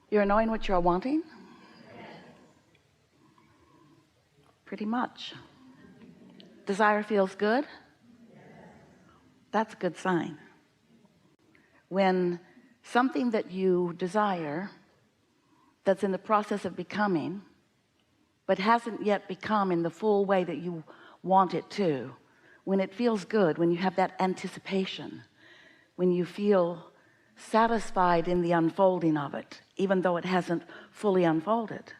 You're knowing what you're wanting? Pretty much. Desire feels good? That's a good sign. When something that you desire that's in the process of becoming but hasn't yet become in the full way that you want it to, when it feels good, when you have that anticipation, when you feel satisfied in the unfolding of it, even though it hasn't fully unfolded,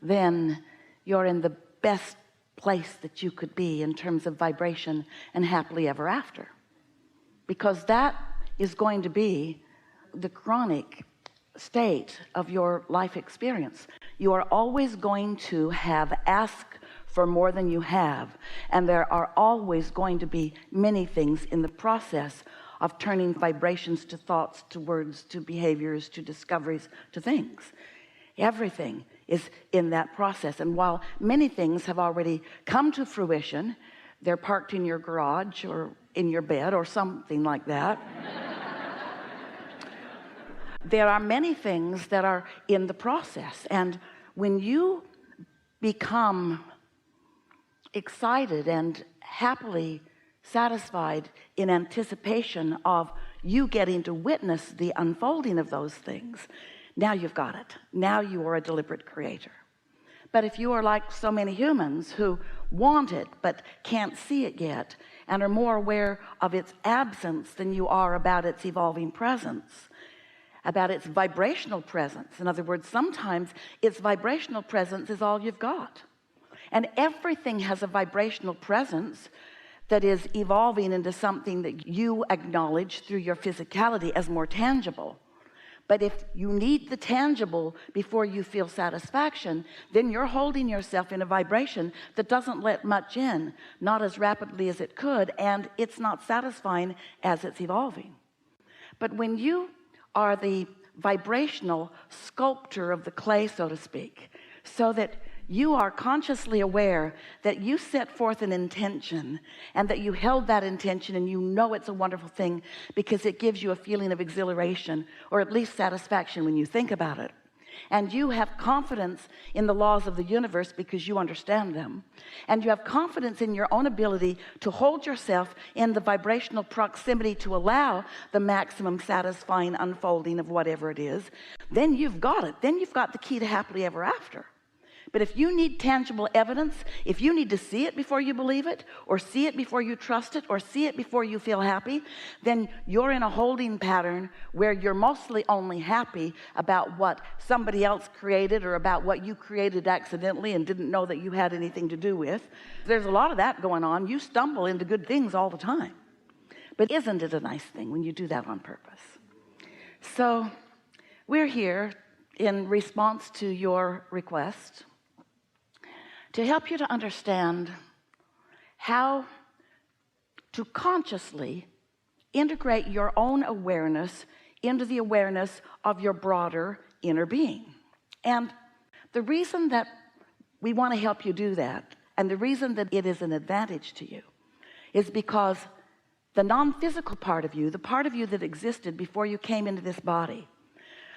then you're in the best place that you could be in terms of vibration and happily ever after, because that is going to be the chronic state of your life experience. You are always going to have asked for more than you have, and there are always going to be many things in the process of turning vibrations to thoughts, to words, to behaviors, to discoveries, to things. Everything is in that process, and while many things have already come to fruition, they're parked in your garage or in your bed or something like that. There are many things that are in the process, and when you become excited and happily satisfied in anticipation of you getting to witness the unfolding of those things, now you've got it. Now you are a deliberate creator. But if you are like so many humans who want it but can't see it yet and are more aware of its absence than you are about its evolving presence, about its vibrational presence, in other words, sometimes its vibrational presence is all you've got, and everything has a vibrational presence that is evolving into something that you acknowledge through your physicality as more tangible. But if you need the tangible before you feel satisfaction, then you're holding yourself in a vibration that doesn't let much in, not as rapidly as it could, and it's not satisfying as it's evolving. But when you are the vibrational sculptor of the clay, so to speak, so that you are consciously aware that you set forth an intention and that you held that intention, and you know it's a wonderful thing because it gives you a feeling of exhilaration or at least satisfaction when you think about it, and you have confidence in the laws of the universe because you understand them, and you have confidence in your own ability to hold yourself in the vibrational proximity to allow the maximum satisfying unfolding of whatever it is, then you've got it. Then you've got the key to happily ever after. But if you need tangible evidence, if you need to see it before you believe it, or see it before you trust it, or see it before you feel happy, then you're in a holding pattern where you're mostly only happy about what somebody else created or about what you created accidentally and didn't know that you had anything to do with. There's a lot of that going on. You stumble into good things all the time. But isn't it a nice thing when you do that on purpose? So we're here in response to your request to help you to understand how to consciously integrate your own awareness into the awareness of your broader inner being. And the reason that we want to help you do that, and the reason that it is an advantage to you, is because the non-physical part of you, the part of you that existed before you came into this body,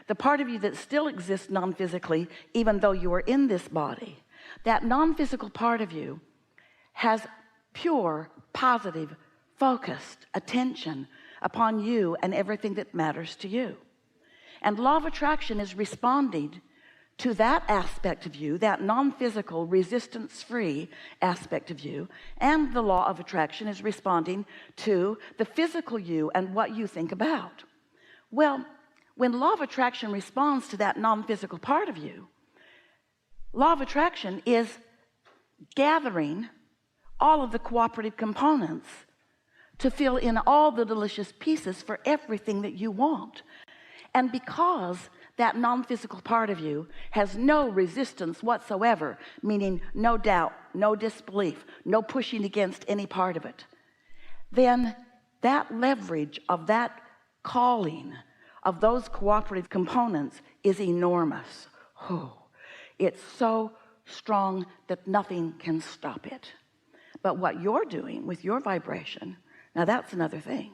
the part of you that still exists non-physically even though you are in this body, that non-physical part of you has pure, positive, focused attention upon you and everything that matters to you. And law of attraction is responding to that aspect of you, that non-physical, resistance-free aspect of you, and the law of attraction is responding to the physical you and what you think about. Well, when law of attraction responds to that non-physical part of you, law of attraction is gathering all of the cooperative components to fill in all the delicious pieces for everything that you want. And because that non-physical part of you has no resistance whatsoever, meaning no doubt, no disbelief, no pushing against any part of it, then that leverage of that calling of those cooperative components is enormous. It's so strong that nothing can stop it. But what you're doing with your vibration, now that's another thing.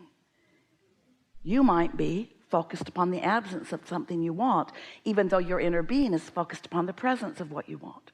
You might be focused upon the absence of something you want, even though your inner being is focused upon the presence of what you want.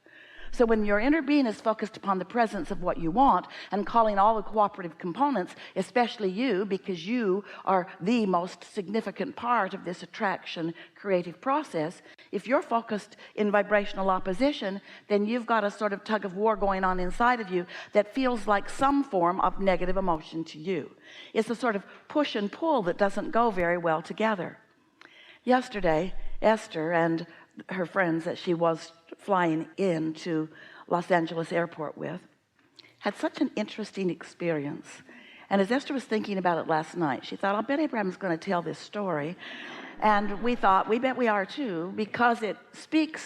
So when your inner being is focused upon the presence of what you want and calling all the cooperative components, especially you, because you are the most significant part of this attraction creative process, if you're focused in vibrational opposition, then you've got a sort of tug of war going on inside of you that feels like some form of negative emotion to you. It's a sort of push and pull that doesn't go very well together. Yesterday, Esther and her friends that she was flying into Los Angeles airport with had such an interesting experience. And as Esther was thinking about it last night, she thought, I'll bet Abraham's going to tell this story. And we thought, we bet we are too, because it speaks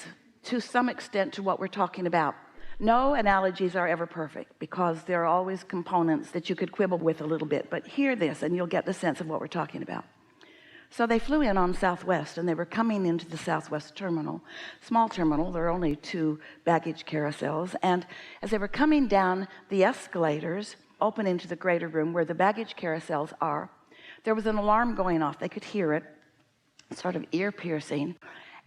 to some extent to what we're talking about. No analogies are ever perfect, because there are always components that you could quibble with a little bit, but hear this and you'll get the sense of what we're talking about. So they flew in on Southwest, and they were coming into the Southwest terminal, small terminal. There are only 2 baggage carousels. And as they were coming down the escalators, open into the greater room where the baggage carousels are, there was an alarm going off. They could hear it, sort of ear-piercing.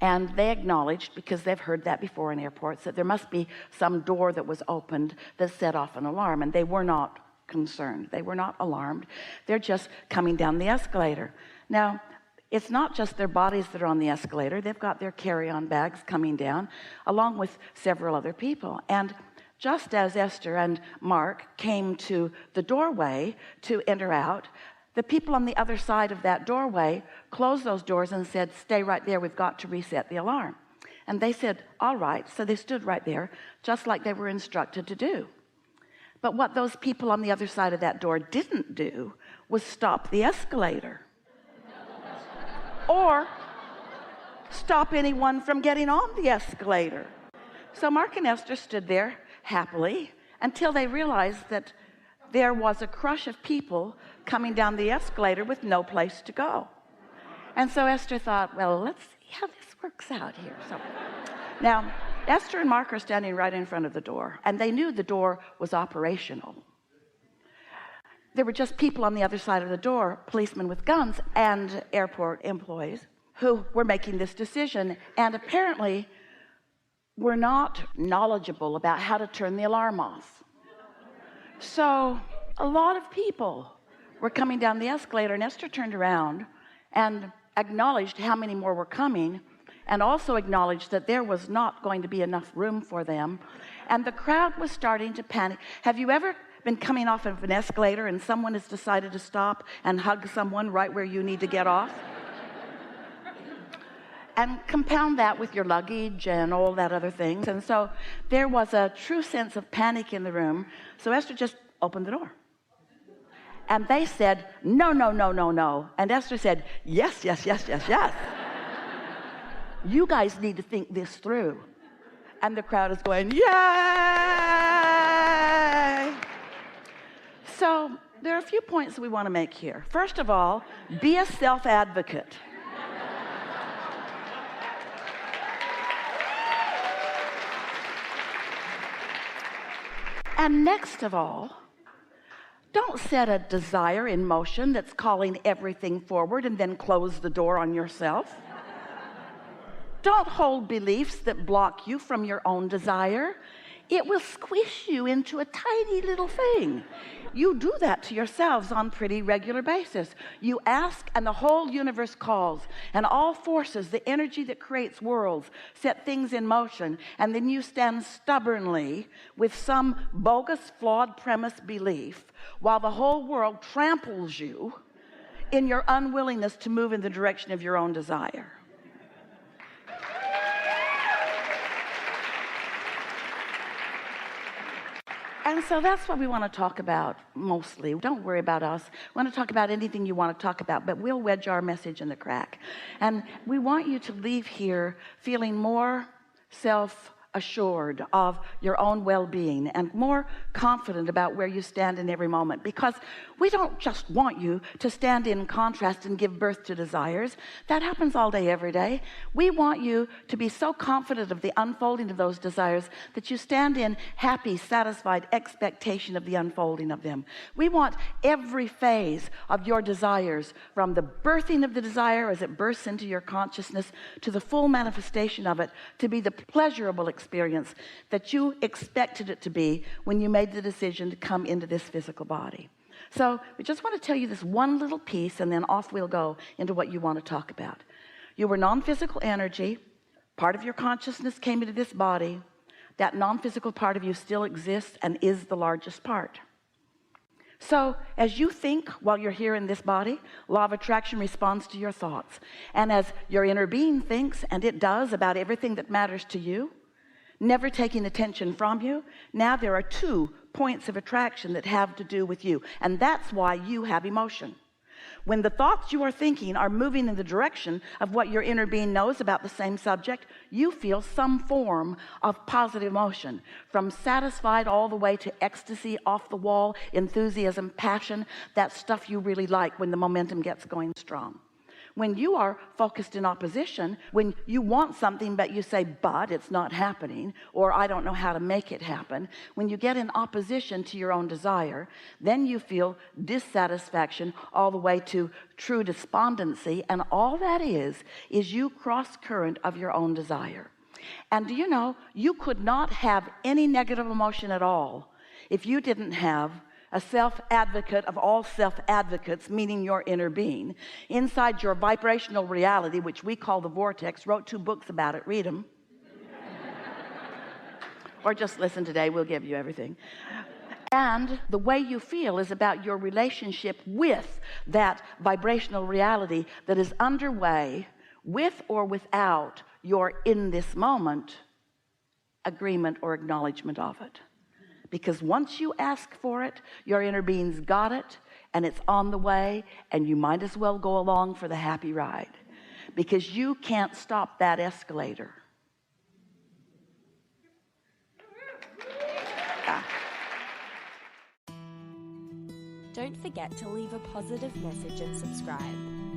And they acknowledged, because they've heard that before in airports, that there must be some door that was opened that set off an alarm. And they were not concerned. They were not alarmed. They're just coming down the escalator. Now, it's not just their bodies that are on the escalator. They've got their carry-on bags coming down, along with several other people. And just as Esther and Mark came to the doorway to enter out, the people on the other side of that doorway closed those doors and said, stay right there, we've got to reset the alarm. And they said, all right. So they stood right there, just like they were instructed to do. But what those people on the other side of that door didn't do was stop the escalator or stop anyone from getting on the escalator. So Mark and Esther stood there happily until they realized that there was a crush of people coming down the escalator with no place to go. And so Esther thought, well, let's see how this works out here. So now Esther and Mark are standing right in front of the door, and they knew the door was operational. There were just people on the other side of the door, policemen with guns and airport employees, who were making this decision, and apparently were not knowledgeable about how to turn the alarm off. So a lot of people were coming down the escalator, and Esther turned around and acknowledged how many more were coming, and also acknowledged that there was not going to be enough room for them, and the crowd was starting to panic. Have you ever been coming off of an escalator and someone has decided to stop and hug someone right where you need to get off? And compound that with your luggage and all that other things. And so there was a true sense of panic in the room. So Esther just opened the door. And they said, no, no, no, no, no. And Esther said, yes, yes, yes, yes, yes. You guys need to think this through. And the crowd is going, yay! So there are a few points we want to make here. First of all, be a self-advocate. And next of all, don't set a desire in motion that's calling everything forward and then close the door on yourself. Don't hold beliefs that block you from your own desire. It will squish you into a tiny little thing. You do that to yourselves on pretty regular basis. You ask and the whole universe calls, and all forces, the energy that creates worlds, set things in motion, and then you stand stubbornly with some bogus, flawed premise belief while the whole world tramples you in your unwillingness to move in the direction of your own desire. And so that's what we want to talk about mostly. Don't worry about us. We want to talk about anything you want to talk about, but we'll wedge our message in the crack. And we want you to leave here feeling more self assured of your own well-being and more confident about where you stand in every moment, because we don't just want you to stand in contrast and give birth to desires. That happens all day, every day. We want you to be so confident of the unfolding of those desires that you stand in happy, satisfied expectation of the unfolding of them. We want every phase of your desires, from the birthing of the desire as it bursts into your consciousness to the full manifestation of it, to be the pleasurable experience that you expected it to be when you made the decision to come into this physical body. So we just want to tell you this one little piece, and then off we'll go into what you want to talk about. You were non-physical energy. Part of your consciousness came into this body. That non-physical part of you still exists and is the largest part. So as you think while you're here in this body, law of attraction responds to your thoughts. And as your inner being thinks, and it does, about everything that matters to you, never taking attention from you, now there are 2 points of attraction that have to do with you. And that's why you have emotion. When the thoughts you are thinking are moving in the direction of what your inner being knows about the same subject, you feel some form of positive emotion, from satisfied all the way to ecstasy, off the wall, enthusiasm, passion, that stuff you really like when the momentum gets going strong. When you are focused in opposition, when you want something but you say, but it's not happening, or I don't know how to make it happen, when you get in opposition to your own desire, then you feel dissatisfaction all the way to true despondency. And all that is you cross current of your own desire. And do you know, you could not have any negative emotion at all if you didn't have a self-advocate of all self-advocates, meaning your inner being, inside your vibrational reality, which we call the vortex. Wrote 2 books about it. Read them. Or just listen today. We'll give you everything. And the way you feel is about your relationship with that vibrational reality that is underway, with or without your in this moment agreement or acknowledgement of it. Because once you ask for it, your inner being's got it, and it's on the way, and you might as well go along for the happy ride, because you can't stop that escalator. Don't forget to leave a positive message and subscribe.